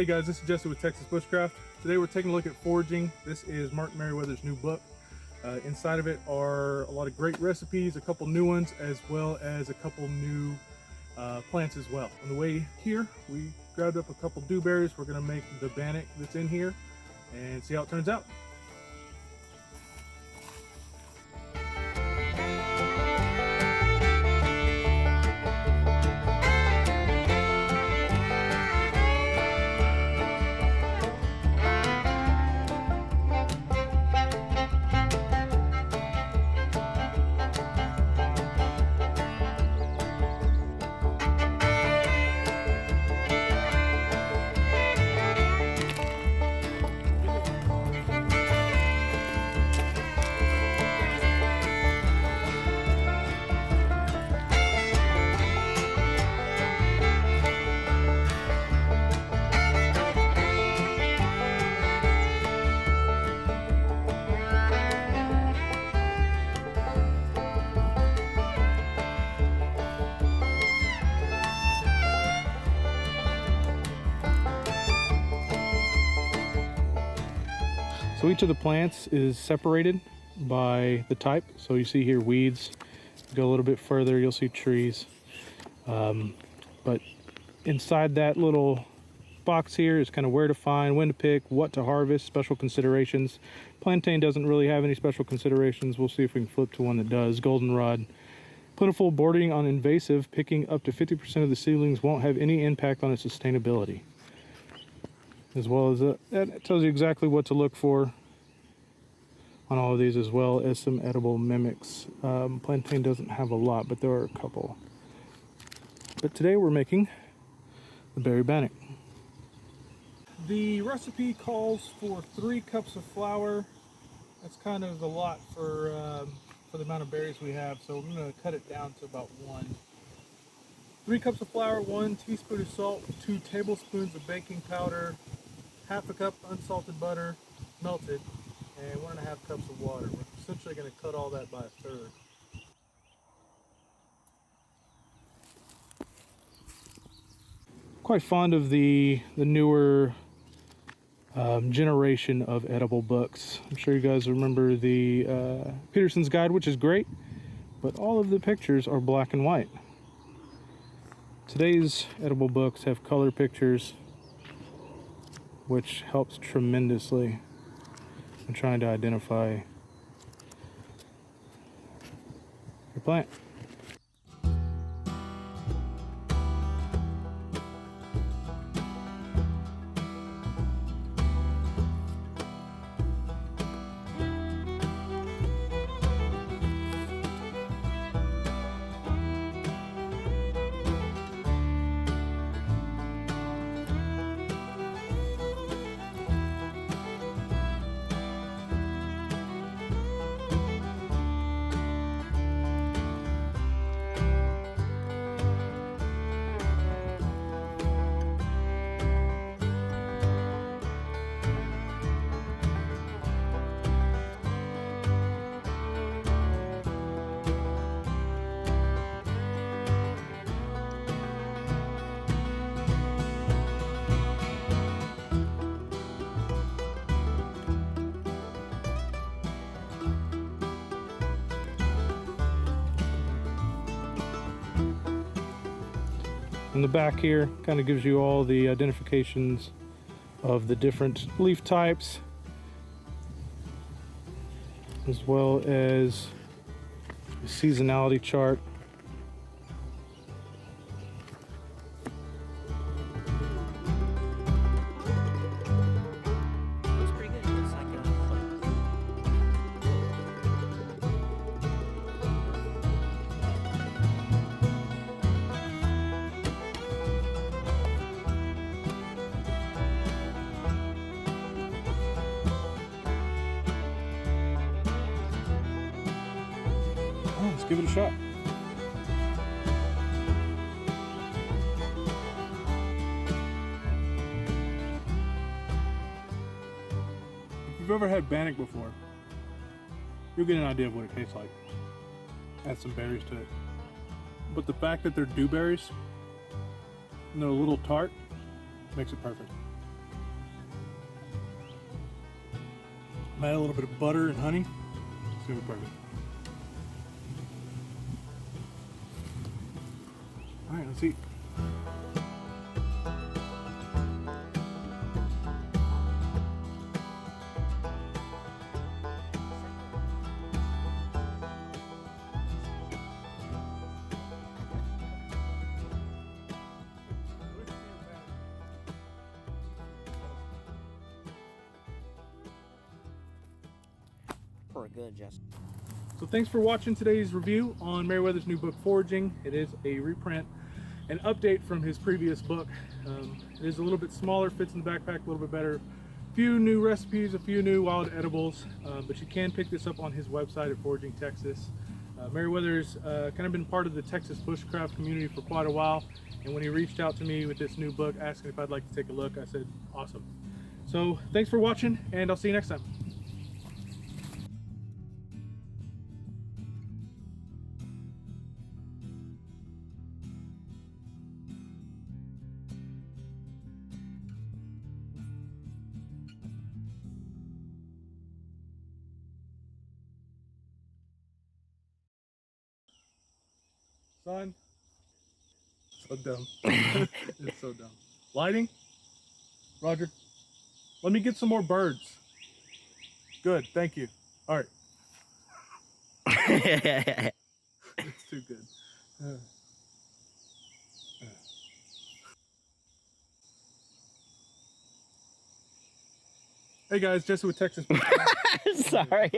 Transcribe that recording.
Hey guys, this is Jesse with Texas Bushcraft. Today we're taking a look at Foraging. This is Mark Merriwether's new book. Inside of it are a lot of great recipes, a couple new ones, as well as a couple new plants as well. On the way here, we grabbed up a couple dewberries. We're going to make the Bannock that's in here and see how it turns out. So each of the plants is separated by the type. So you see here weeds. Go a little bit further, you'll see trees. But inside that little box here is kind of where to find, when to pick, what to harvest, special considerations. Plantain doesn't really have any special considerations. We'll see if we can flip to one that does. Goldenrod. Plentiful bordering on invasive. Picking up to 50% of the seedlings won't have any impact on its sustainability. As well as that tells you exactly what to look for on all of these, as well as some edible mimics. Plantain doesn't have a lot, but there are a couple. But today we're making the berry bannock. The recipe calls for 3 cups of flour. That's kind of a lot for the amount of berries we have, so I'm going to cut it down to about 1. 3 cups of flour, 1 teaspoon of salt, 2 tablespoons of baking powder, half a cup unsalted butter, melted, and 1.5 cups of water. We're essentially going to cut all that by 1/3. Quite fond of the newer generation of edible books. I'm sure you guys remember the Peterson's Guide, which is great, but all of the pictures are black and white. Today's edible books have color pictures, which helps tremendously in trying to identify your plant. In the back here kind of gives you all the identifications of the different leaf types, as well as the seasonality chart. Looks pretty good. Looks like a flip. Let's give it a shot. If you've ever had Bannock before, you'll get an idea of what it tastes like. Add some berries to it. But the fact that they're dewberries and they're a little tart makes it perfect. Add a little bit of butter and honey. It's gonna be perfect. All right, let's eat. For a good, Jess. So thanks for watching today's review on Merriwether's new book, Foraging. It is a reprint, an update from his previous book. It is a little bit smaller, fits in the backpack a little bit better. A few new recipes, a few new wild edibles, but you can pick this up on his website at Foraging Texas. Merriwether's kind of been part of the Texas Bushcraft community for quite a while, and when he reached out to me with this new book asking if I'd like to take a look, I said awesome. So thanks for watching, and I'll see you next time. Son, so dumb. It's so dumb. Lighting? Roger. Let me get some more birds. Good, thank you. All right. It's too good. Hey guys, Jesse with Texas. Sorry.